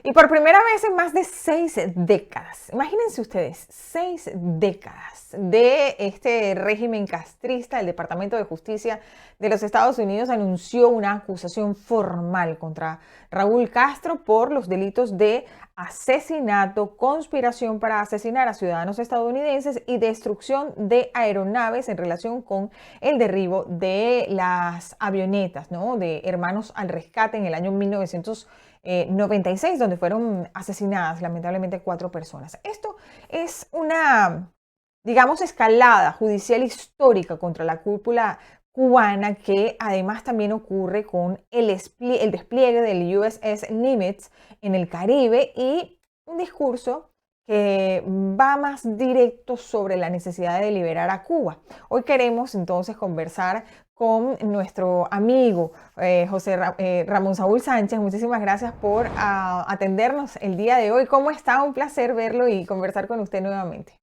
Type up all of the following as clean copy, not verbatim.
Y por primera vez en más de 6 décadas, imagínense ustedes, 6 décadas de este régimen castrista, el Departamento de Justicia de los Estados Unidos anunció una acusación formal contra Raúl Castro por los delitos de asesinato, conspiración para asesinar a ciudadanos estadounidenses y destrucción de aeronaves en relación con el derribo de las avionetas, ¿no?, de Hermanos al Rescate en el año 1996, donde fueron asesinadas lamentablemente 4 personas. Esto es una, digamos, escalada judicial histórica contra la cúpula cubana, que además también ocurre con el despliegue del USS Nimitz en el Caribe y un discurso que va más directo sobre la necesidad de liberar a Cuba. Hoy queremos entonces conversar con nuestro amigo Ramón Saúl Sánchez. Muchísimas gracias por atendernos el día de hoy. ¿Cómo está? Un placer verlo y conversar con usted nuevamente.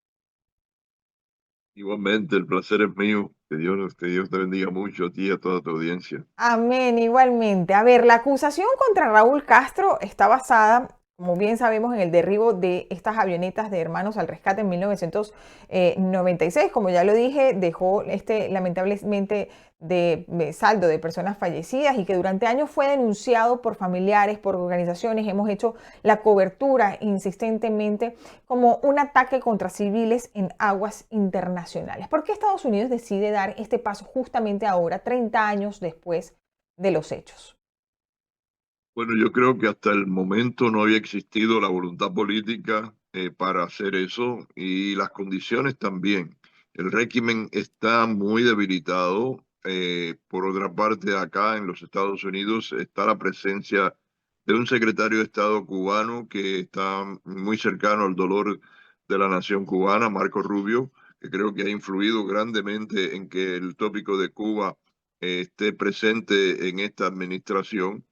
Igualmente, el placer es mío. Que Dios te bendiga mucho a ti y a toda tu audiencia. Amén, igualmente. A ver, la acusación contra Raúl Castro está basada, como bien sabemos, en el derribo de estas avionetas de Hermanos al Rescate en 1996. Como ya lo dije, dejó lamentablemente de saldo de personas fallecidas y que durante años fue denunciado por familiares, por organizaciones. Hemos hecho la cobertura insistentemente como un ataque contra civiles en aguas internacionales. ¿Por qué Estados Unidos decide dar este paso justamente ahora, 30 años después de los hechos? Bueno, yo creo que hasta el momento no había existido la voluntad política para hacer eso y las condiciones también. El régimen está muy debilitado. Por otra parte, acá en los Estados Unidos está la presencia de un secretario de Estado cubano que está muy cercano al dolor de la nación cubana, Marco Rubio, que creo que ha influido grandemente en que el tópico de Cuba esté presente en esta administración.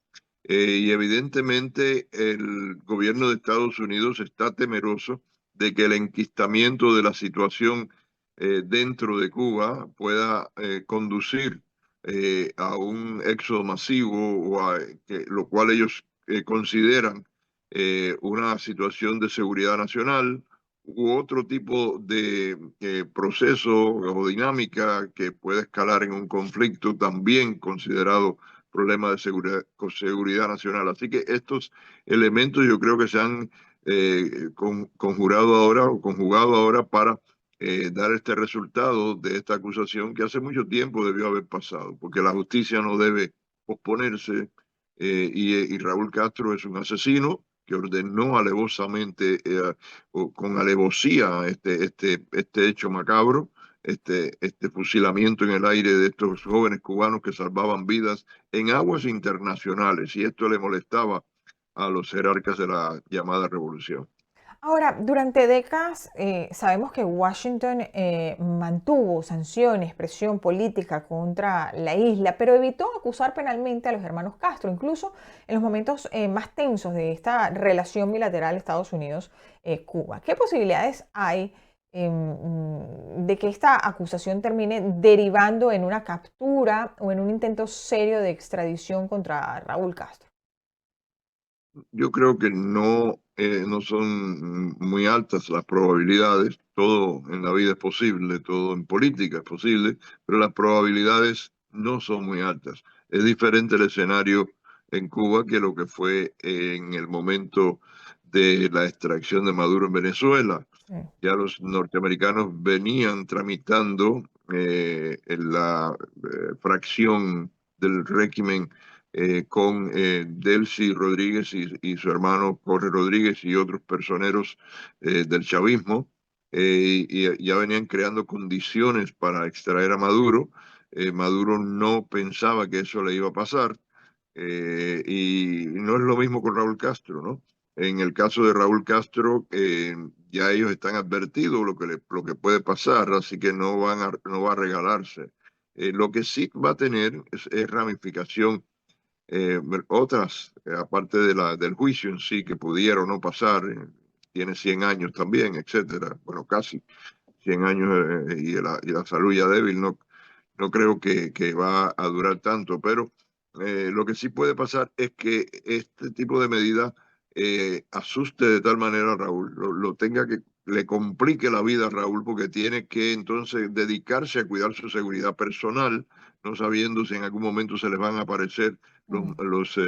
Y evidentemente el gobierno de Estados Unidos está temeroso de que el enquistamiento de la situación dentro de Cuba pueda conducir a un éxodo masivo, lo cual ellos consideran una situación de seguridad nacional u otro tipo de proceso o dinámica que pueda escalar en un conflicto también considerado problema de seguridad nacional. Así que estos elementos yo creo que se han conjurado ahora o conjugado ahora para dar este resultado de esta acusación que hace mucho tiempo debió haber pasado, porque la justicia no debe posponerse y Raúl Castro es un asesino que ordenó alevosamente, o con alevosía, este hecho macabro, este fusilamiento en el aire de estos jóvenes cubanos que salvaban vidas en aguas internacionales, y esto le molestaba a los jerarcas de la llamada revolución. Ahora, durante décadas sabemos que Washington mantuvo sanciones, presión política contra la isla, pero evitó acusar penalmente a los hermanos Castro, incluso en los momentos más tensos de esta relación bilateral Estados Unidos-Cuba. ¿Qué posibilidades hay de que esta acusación termine derivando en una captura o en un intento serio de extradición contra Raúl Castro? Yo creo que no son muy altas las probabilidades. Todo en la vida es posible, todo en política es posible, pero las probabilidades no son muy altas. Es diferente el escenario en Cuba que lo que fue en el momento de la extracción de Maduro en Venezuela. Sí. Ya los norteamericanos venían tramitando en la fracción del régimen con Delcy Rodríguez y su hermano Jorge Rodríguez y otros personeros del chavismo, y ya venían creando condiciones para extraer a Maduro. Maduro no pensaba que eso le iba a pasar, y no es lo mismo con Raúl Castro, ¿no? En el caso de Raúl Castro, ya ellos están advertidos lo que puede pasar, así que no va a regalarse. Lo que sí va a tener es ramificación, otras, aparte del juicio en sí, que pudiera o no pasar. Tiene 100 años también, etcétera. Bueno, casi 100 años, y la salud ya débil, no creo que va a durar tanto, pero lo que sí puede pasar es que este tipo de medidas asuste de tal manera a Raúl, lo tenga que le complique la vida a Raúl porque tiene que entonces dedicarse a cuidar su seguridad personal, no sabiendo si en algún momento se les van a aparecer los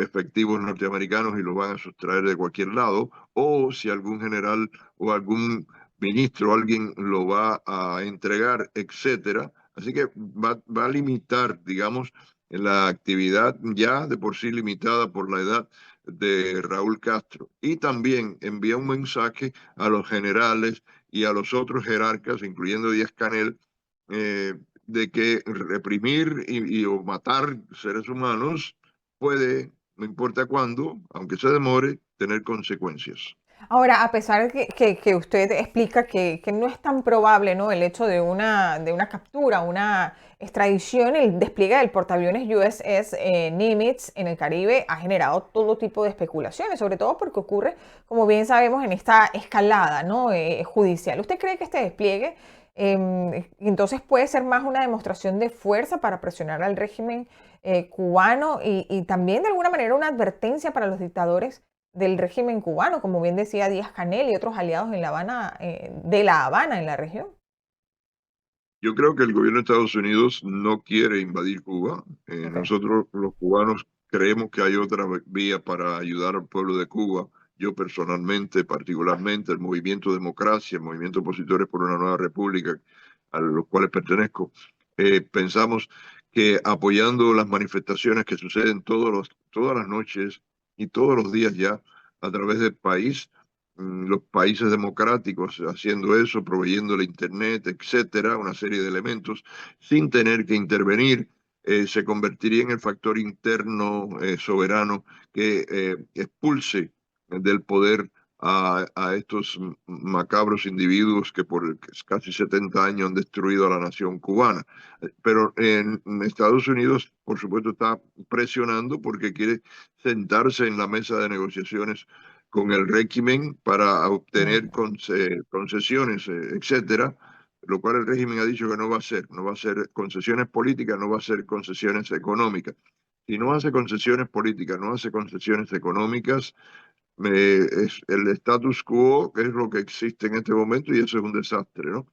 efectivos norteamericanos y los van a sustraer de cualquier lado, o si algún general o algún ministro o alguien lo va a entregar, etcétera. Así que va a limitar, digamos, la actividad ya de por sí limitada por la edad de Raúl Castro. Y también envía un mensaje a los generales y a los otros jerarcas, incluyendo Díaz-Canel, eh, de que reprimir o matar seres humanos puede, no importa cuándo, aunque se demore, tener consecuencias. Ahora, a pesar de que usted explica que no es tan probable, ¿no?, el hecho de una captura, una extradición, el despliegue del portaaviones USS Nimitz en el Caribe ha generado todo tipo de especulaciones, sobre todo porque ocurre, como bien sabemos, en esta escalada, ¿no?, judicial. ¿Usted cree que este despliegue entonces puede ser más una demostración de fuerza para presionar al régimen cubano y también de alguna manera una advertencia para los dictadores del régimen cubano, como bien decía Díaz-Canel y otros aliados en La Habana, de La Habana en la región? Yo creo que el gobierno de Estados Unidos no quiere invadir Cuba. Okay. Nosotros, los cubanos, creemos que hay otra vía para ayudar al pueblo de Cuba. Yo personalmente, particularmente, el movimiento Democracia, el movimiento Opositores por una Nueva República, a los cuales pertenezco, pensamos que apoyando las manifestaciones que suceden todas las noches y todos los días ya a través del país, los países democráticos haciendo eso, proveyendo la Internet, etcétera, una serie de elementos, sin tener que intervenir, se convertiría en el factor interno soberano que expulse del poder a estos macabros individuos que por casi 70 años han destruido a la nación cubana. Pero en Estados Unidos, por supuesto, está presionando porque quiere sentarse en la mesa de negociaciones con el régimen para obtener Ujú. concesiones, etcétera, lo cual el régimen ha dicho que no va a hacer, no va a hacer concesiones políticas, no va a hacer concesiones económicas. Si no hace concesiones políticas, no hace concesiones económicas, es el status quo, que es lo que existe en este momento, y eso es un desastre, ¿no?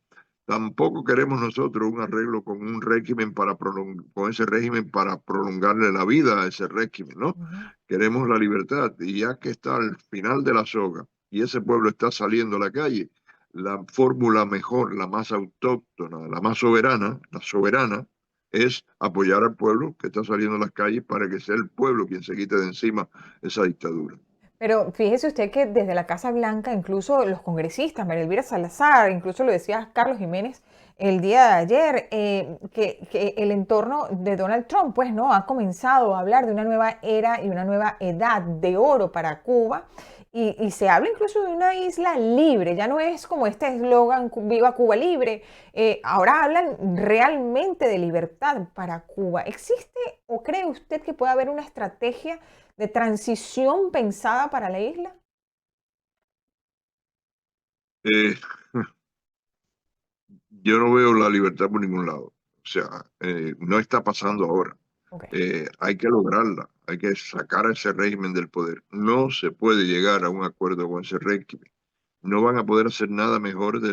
Tampoco queremos nosotros un arreglo con un régimen con ese régimen para prolongarle la vida a ese régimen, ¿no? Ujú. Queremos la libertad y ya que está al final de la soga y ese pueblo está saliendo a la calle, la fórmula mejor, la más autóctona, la más soberana, la soberana, es apoyar al pueblo que está saliendo a las calles para que sea el pueblo quien se quite de encima esa dictadura. Pero fíjese usted que desde la Casa Blanca, incluso los congresistas, María Elvira Salazar, incluso lo decía Carlos Jiménez el día de ayer, que el entorno de Donald Trump, pues, ¿no?, ha comenzado a hablar de una nueva era y una nueva edad de oro para Cuba. Y se habla incluso de una isla libre, ya no es como este eslogan Viva Cuba Libre, ahora hablan realmente de libertad para Cuba. ¿Existe o cree usted que puede haber una estrategia de transición pensada para la isla? Eh, yo no veo la libertad por ningún lado. O sea, no está pasando ahora. Ok. Hay que lograrla, hay que sacar a ese régimen del poder. No se puede llegar a un acuerdo con ese régimen. No van a poder hacer nada mejor de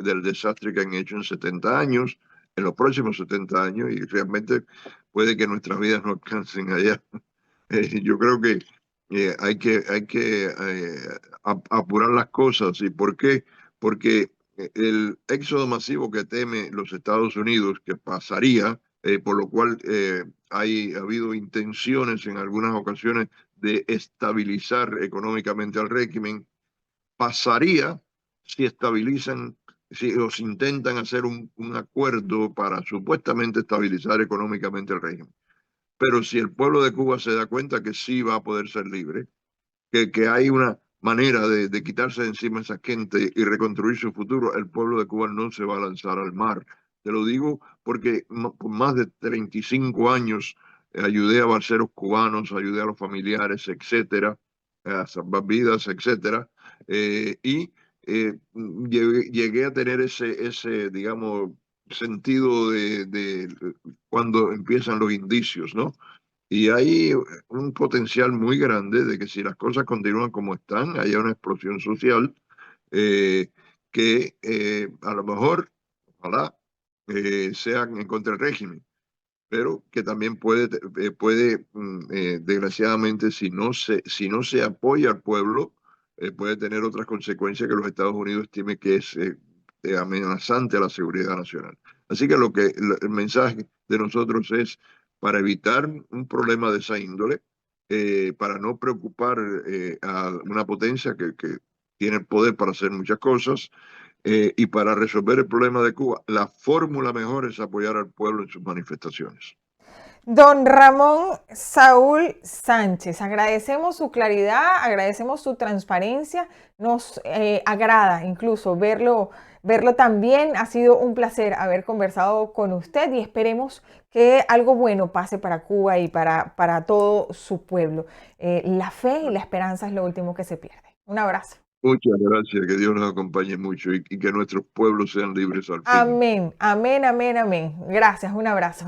del desastre que han hecho en 70 años, en los próximos 70 años, y realmente puede que nuestras vidas no alcancen allá. Yo creo que hay que apurar las cosas. ¿Y por qué? Porque el éxodo masivo que teme los Estados Unidos, que pasaría, por lo cual ha habido intenciones en algunas ocasiones de estabilizar económicamente al régimen, pasaría si estabilizan, si os intentan hacer un acuerdo para supuestamente estabilizar económicamente el régimen. Pero si el pueblo de Cuba se da cuenta que sí va a poder ser libre, que hay una manera de quitarse de encima a esa gente y reconstruir su futuro, el pueblo de Cuba no se va a lanzar al mar. Te lo digo porque por más de 35 años ayudé a balseros cubanos, ayudé a los familiares, etcétera, a salvar vidas, etcétera, y llegué a tener ese, digamos, sentido de cuando empiezan los indicios, ¿no? Y hay un potencial muy grande de que si las cosas continúan como están, haya una explosión social que a lo mejor, ojalá, sean en contra del régimen, pero que también desgraciadamente, si no se apoya al pueblo, puede tener otras consecuencias que los Estados Unidos estime que es amenazante a la seguridad nacional. Así que el mensaje de nosotros es para evitar un problema de esa índole, para no preocupar a una potencia que tiene el poder para hacer muchas cosas, y para resolver el problema de Cuba, la fórmula mejor es apoyar al pueblo en sus manifestaciones. Don Ramón Saúl Sánchez, agradecemos su claridad, agradecemos su transparencia, nos agrada incluso verlo también. Ha sido un placer haber conversado con usted y esperemos que algo bueno pase para Cuba y para todo su pueblo. La fe y la esperanza es lo último que se pierde. Un abrazo. Muchas gracias, que Dios nos acompañe mucho y que nuestros pueblos sean libres al fin. Amén, amén, amén, amén. Gracias, un abrazo.